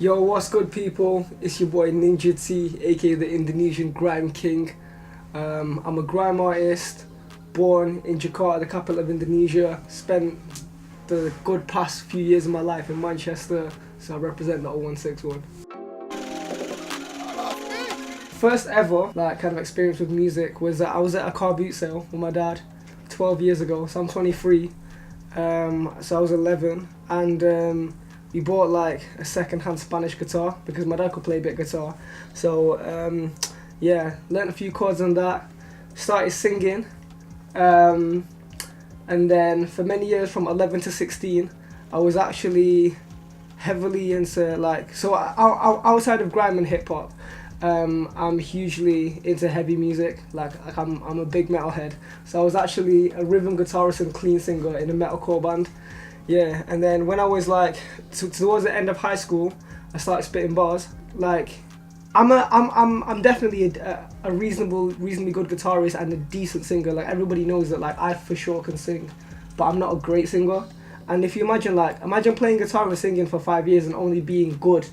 Yo, what's good, people? It's your boy NinjaTea, aka the Indonesian Grime King. I'm a grime artist, born in Jakarta, the capital of Indonesia. Spent the good past few years of my life in Manchester, so I represent the 0161. First ever kind of experience with music was that I was at a car boot sale with my dad 12 years ago, so I'm 23. So I was 11, and we bought like a second-hand Spanish guitar because my dad could play a bit of guitar. So yeah, learned a few chords on that, started singing, and then for many years from 11 to 16 I was actually heavily into outside of grime and hip-hop. I'm hugely into heavy music, I'm a big metalhead. So I was actually a rhythm guitarist and clean singer in a metalcore band. Yeah, and then when I was towards the end of high school, I started spitting bars. I'm definitely a reasonably good guitarist and a decent singer. Like, everybody knows that I for sure can sing, but I'm not a great singer. And if you imagine playing guitar and singing for 5 years and only being good.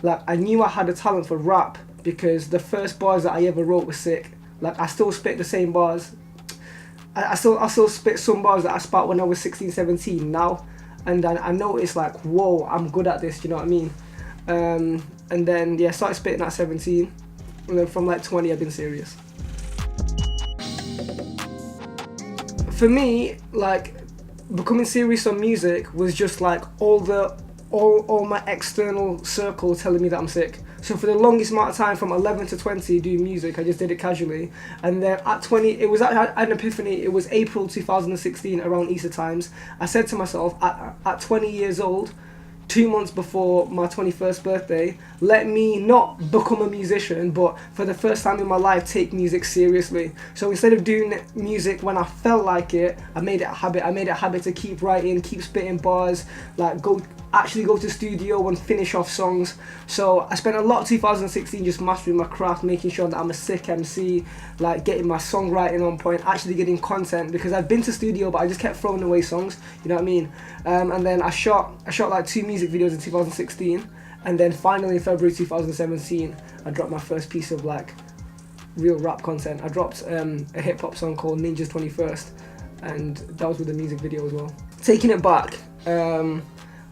I knew I had a talent for rap because the first bars that I ever wrote were sick. I still spit the same bars. I still spit some bars that I spat when I was 16, 17 now, and I noticed whoa, I'm good at this, you know what I mean? And then yeah, started spitting at 17, and then from 20 I've been serious. For me, becoming serious on music was just all my external circle telling me that I'm sick. So for the longest amount of time, from 11 to 20, doing music, I just did it casually. And then at 20, it was an epiphany. It was April 2016, around Easter times. I said to myself, at 20 years old, 2 months before my 21st birthday, let me not become a musician, but for the first time in my life, take music seriously. So instead of doing music when I felt like it, I made it a habit. I made it a habit to keep writing, keep spitting bars, actually go to studio and finish off songs. So I spent a lot of 2016 just mastering my craft, making sure that I'm a sick MC, getting my songwriting on point, actually getting content, because I've been to studio but I just kept throwing away songs, you know what I mean? And then I shot 2 music videos in 2016, and then finally in February 2017 I dropped my first piece of real rap content. I dropped a hip hop song called Ninja's 21st, and that was with a music video as well. Taking it back,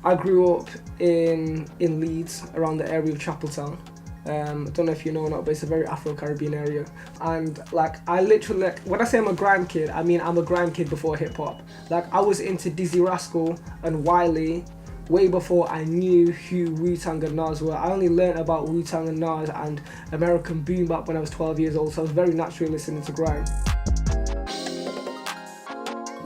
I grew up in Leeds, around the area of Chapeltown. I don't know if you know or not, but it's a very Afro-Caribbean area. And I literally, when I say I'm a grime kid, I mean I'm a grime kid before hip-hop. I was into Dizzy Rascal and Wiley way before I knew who Wu-Tang and Nas were. I only learnt about Wu-Tang and Nas and American boom bap when I was 12 years old, so I was very naturally listening to grime.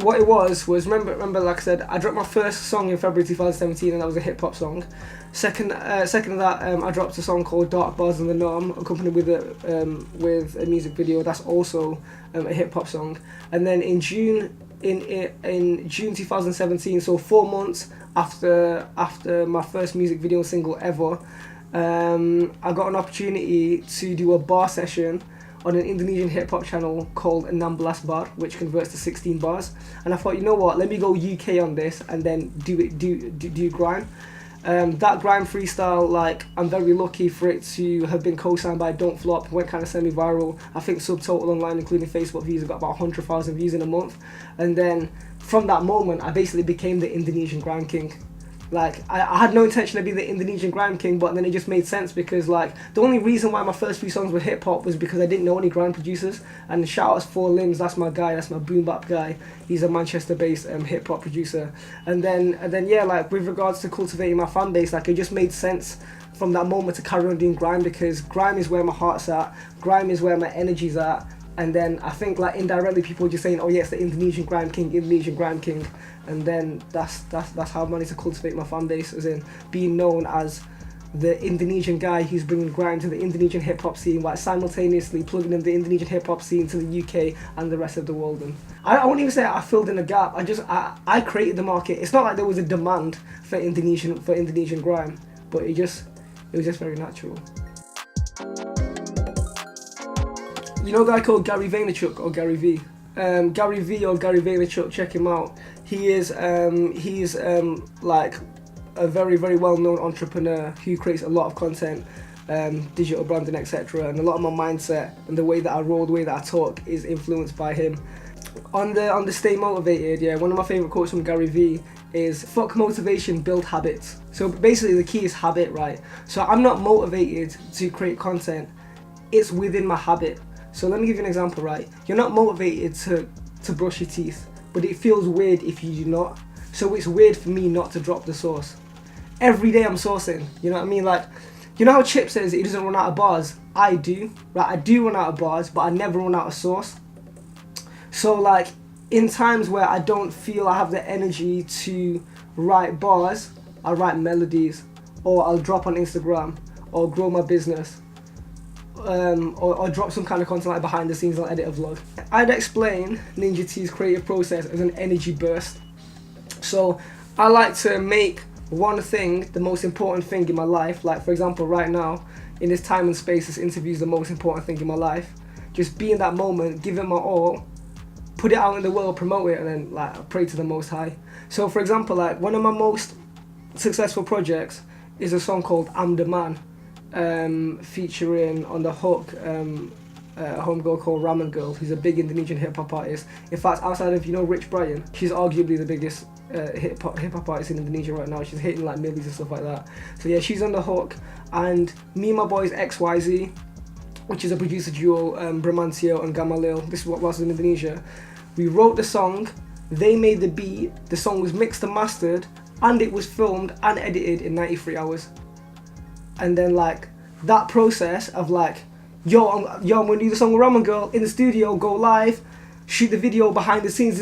What it was remember, like I said, I dropped my first song in February 2017, and that was a hip hop song. Second of that, I dropped a song called Dark Bars and the Norm, accompanied with a music video that's also a hip hop song. And then in June 2017, so 4 months after my first music video single ever, I got an opportunity to do a bar session on an Indonesian hip-hop channel called 16 Bar, which converts to 16 bars. And I thought, you know what, let me go UK on this and then do grime. That grime freestyle, I'm very lucky for it to have been co-signed by Don't Flop. Went kind of semi-viral. I think subtotal online, including Facebook views, got about 100,000 views in a month. And then from that moment, I basically became the Indonesian grime king. I had no intention of being the Indonesian grime king, but then it just made sense because the only reason why my first few songs were hip hop was because I didn't know any grime producers. And shout outs 4 Limbs, that's my guy, that's my boom bap guy. He's a Manchester based hip hop producer. And then yeah, with regards to cultivating my fan base, it just made sense from that moment to carry on doing grime, because grime is where my heart's at, grime is where my energy's at. And then I think indirectly people were just saying, oh yeah, it's the Indonesian grime king, Indonesian grime king. And then that's how I managed to cultivate my fan base, as in being known as the Indonesian guy who's bringing grime to the Indonesian hip hop scene, while simultaneously plugging in the Indonesian hip hop scene to the UK and the rest of the world. And I won't even say I filled in a gap. I created the market. It's not like there was a demand for Indonesian grime, but it was just very natural. You know a guy called Gary Vaynerchuk, or Gary V? Gary V or Gary Vaynerchuk, check him out. He's a very, very well-known entrepreneur who creates a lot of content, digital branding, etc. And a lot of my mindset and the way that I roll, the way that I talk is influenced by him. On the stay motivated, yeah, one of my favourite quotes from Gary Vee is fuck motivation, build habits. So basically the key is habit, right? So I'm not motivated to create content, it's within my habit. So let me give you an example, right? You're not motivated to brush your teeth, but it feels weird if you do not. So it's weird for me not to drop the sauce. Every day I'm saucing, you know what I mean? Like, you know how Chip says he doesn't run out of bars? I do, right? I do run out of bars, but I never run out of sauce. So like, in times where I don't feel I have the energy to write bars, I write melodies, or I'll drop on Instagram, or grow my business, or drop some kind of content like behind the scenes, I'll edit a vlog. I'd explain NinjaTea's creative process as an energy burst. So I like to make one thing the most important thing in my life. Like, for example, right now, in this time and space, this interview is the most important thing in my life. Just be in that moment, give it my all, put it out in the world, promote it, and then like pray to the Most High. So for example, like one of my most successful projects is a song called I'm the Man, featuring on the hook a homegirl called Ramengvrl, who's a big Indonesian hip hop artist. In fact, outside of, you know, Rich Brian, she's arguably the biggest hip hop artist in Indonesia right now. She's hitting like millions and stuff like that. So yeah, she's on the hook, and me and my boys XYZ, which is a producer duo, Bramantio and Gamalil. This is what was in Indonesia. We wrote the song, they made the beat, the song was mixed and mastered, and it was filmed and edited in 93 hours. And then like that process of like, yo, I'm gonna do the song with Ramengvrl in the studio, go live, shoot the video behind the scenes,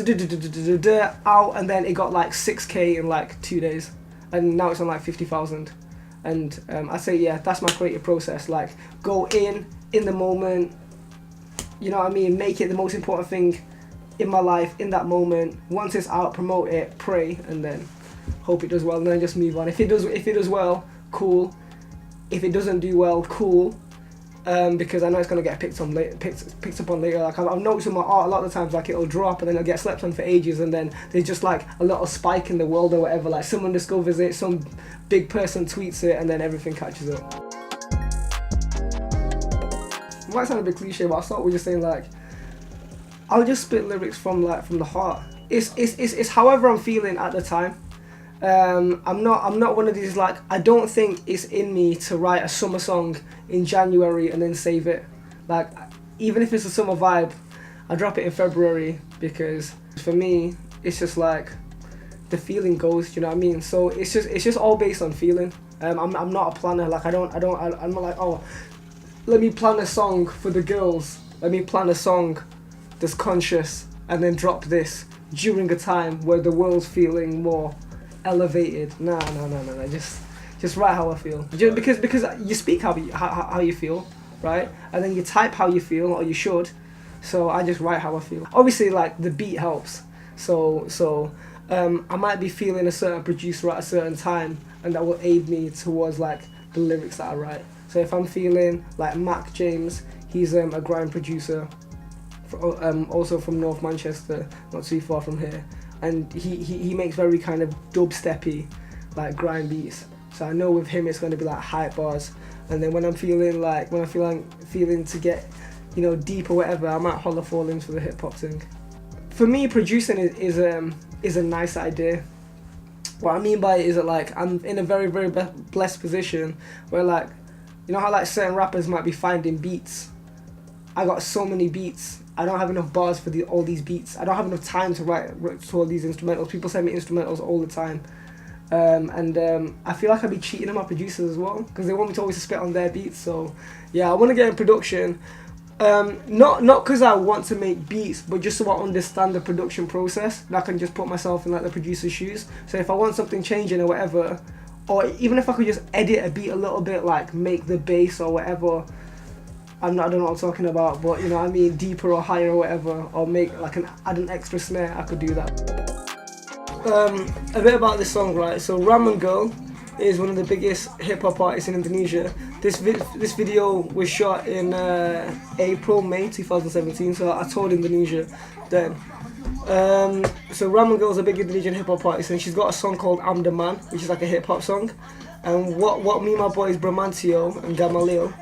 out, and then it got like 6K in like 2 days, and now it's on like 50,000. And I say, yeah, that's my creative process. Like, go in the moment, you know what I mean, make it the most important thing in my life in that moment. Once it's out, promote it, pray, and then hope it does well, and then just move on. If it does well, cool. If it doesn't do well, cool. Because I know it's gonna get picked up on later. Like I've noticed with my art, a lot of the times like it'll drop and then it'll get slept on for ages, and then there's just like a little spike in the world or whatever. Like someone discovers it, some big person tweets it, and then everything catches up. It might sound a bit cliche, but I'll start with just saying like, I'll just spit lyrics from the heart. It's however I'm feeling at the time. I'm not one of these, like, I don't think it's in me to write a summer song in January and then save it. Like, even if it's a summer vibe, I drop it in February, because for me it's just like the feeling goes, you know what I mean? So it's just all based on feeling. I'm not a planner. Like I'm not like, oh, let me plan a song for the girls, let me plan a song that's conscious and then drop this during a time where the world's feeling more elevated. No. Just write how I feel. Just because you speak how you feel, right? And then you type how you feel, or you should. So I just write how I feel. Obviously, like the beat helps. So I might be feeling a certain producer at a certain time, and that will aid me towards like the lyrics that I write. So if I'm feeling like Mac James, he's a grime producer, also from North Manchester, not too far from here. And he makes very kind of dubsteppy, like grime beats. So I know with him it's going to be like hype bars. And then when I'm feeling to get, you know, deep or whatever, I might holler fallings for the hip hop thing. For me, producing is a nice idea. What I mean by it is that like I'm in a very, very blessed position where, like, you know how like certain rappers might be finding beats. I got so many beats. I don't have enough bars for all these beats. I don't have enough time to write to all these instrumentals. People send me instrumentals all the time. I feel like I'd be cheating on my producers as well, because they want me to always spit on their beats. So yeah, I want to get in production. Not because I want to make beats, but just so I understand the production process, and I can just put myself in like the producer's shoes. So if I want something changing or whatever, or even if I could just edit a beat a little bit, like make the bass or whatever, I don't know what I'm talking about, but you know what I mean, deeper or higher or whatever, or make like add an extra snare, I could do that. A bit about this song, right? So Ramengvrl is one of the biggest hip hop artists in Indonesia. This video was shot in May 2017, so I toured Indonesia then. So Ramengvrl is a big Indonesian hip hop artist, and she's got a song called "I'm the Man," which is like a hip hop song. And what me and my boys Bramantio and Gamaliel.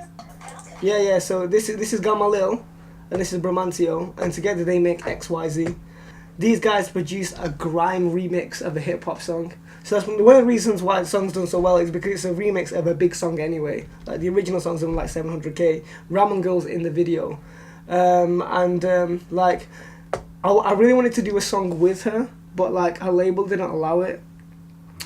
Yeah. So this is Gamaliel, and this is Bramantio, and together they make XYZ. These guys produced a grime remix of a hip hop song. So that's one of the reasons why the song's done so well is because it's a remix of a big song anyway. Like the original song's done like 700k. Ramengvrl's in the video, like I really wanted to do a song with her, but like her label didn't allow it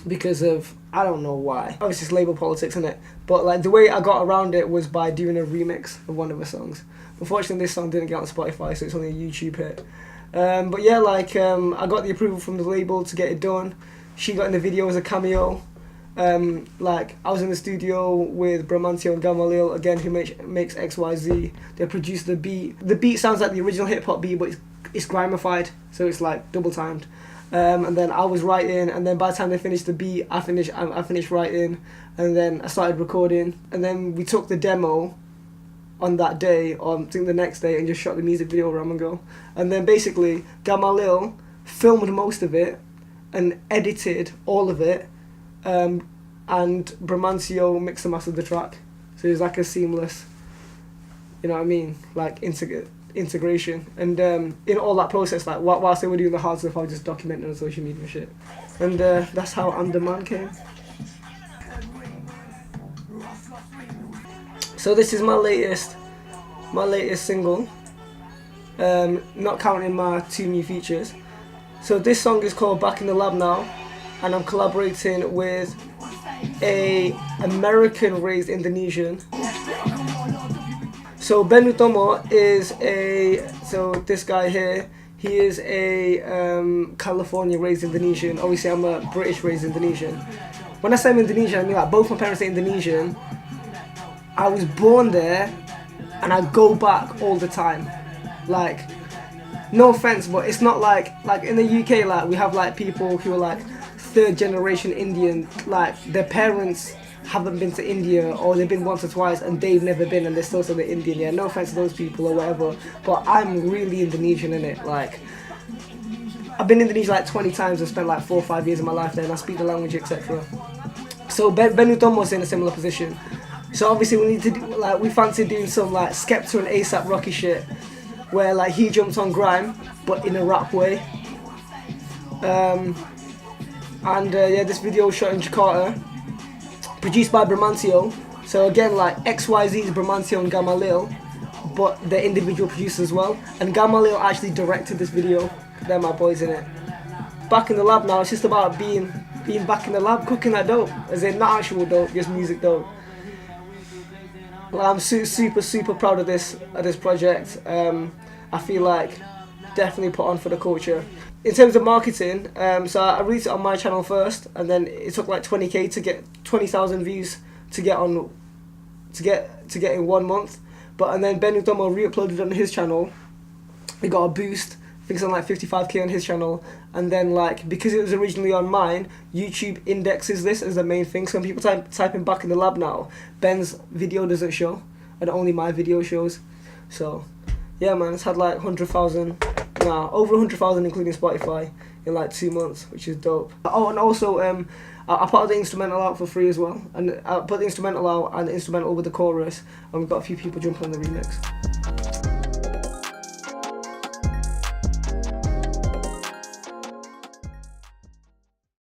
because of I don't know why. Obviously it's label politics, isn't it? But like the way I got around it was by doing a remix of one of her songs. Unfortunately, this song didn't get on Spotify, so it's only a YouTube hit. But yeah, like I got the approval from the label to get it done. She got in the video as a cameo. Like I was in the studio with Bramantio and Gamaliel again, who makes XYZ. They produced the beat. The beat sounds like the original hip hop beat, but it's grimified, so it's like double timed. And then I was writing, and then by the time they finished the beat, I finished writing, and then I started recording, and then we took the demo on that day, or I think the next day, and just shot the music video of Ramengvrl. And then basically Gamaliel filmed most of it and edited all of it, and Bramantio mixed and mastered the track. So it was like a seamless, you know what I mean, like integration. And in all that process, like whilst they were doing the hard stuff, I was just documenting on social media and shit. And that's how I'm the Man came. So this is my latest single, not counting my 2 new features. So this song is called Back in the Lab Now, and I'm collaborating with a American-raised Indonesian. So Ben Utomo is this guy here, he is a California-raised Indonesian. Obviously I'm a British-raised Indonesian. When I say I'm Indonesian, I mean like both my parents are Indonesian. I was born there, and I go back all the time. Like, no offense, but it's not like in the UK, like we have like people who are like 3rd generation Indian, like their parents haven't been to India, or they've been once or twice and they've never been and they're still saying they're Indian. Yeah, no offense to those people or whatever, but I'm really Indonesian in it. Like, I've been in Indonesia like 20 times and spent like 4 or 5 years of my life there, and I speak the language, etc. So Ben Utomo's in a similar position. So obviously we need to do, like, we fancy doing some like Skepta and ASAP Rocky shit, where like he jumped on Grime, but in a rap way. Yeah, this video was shot in Jakarta, produced by Bramantio. So again, like XYZ's Bramantio and Gamaliel, but they're individual producers as well. And Gamaliel actually directed this video. They're my boys in it. Back in the lab now. It's just about being back in the lab, cooking that dope, as in not actual dope, just music dope. Well, I'm super proud of this project. I feel like definitely put on for the culture. In terms of marketing, so I released it on my channel first, and then it took like 20k to get 20,000 views to get in 1 month. And then Ben Utomo re-uploaded it on his channel. It got a boost. I think it's on like 55k on his channel, and then like because it was originally on mine, YouTube indexes this as the main thing. So when people type in Back in the Lab Now, Ben's video doesn't show, and only my video shows. So yeah, man, it's had like over 100,000 including Spotify in like 2 months, which is dope. Oh, and also I put the instrumental out for free as well, and I put the instrumental out and the instrumental with the chorus, and we've got a few people jumping on the remix.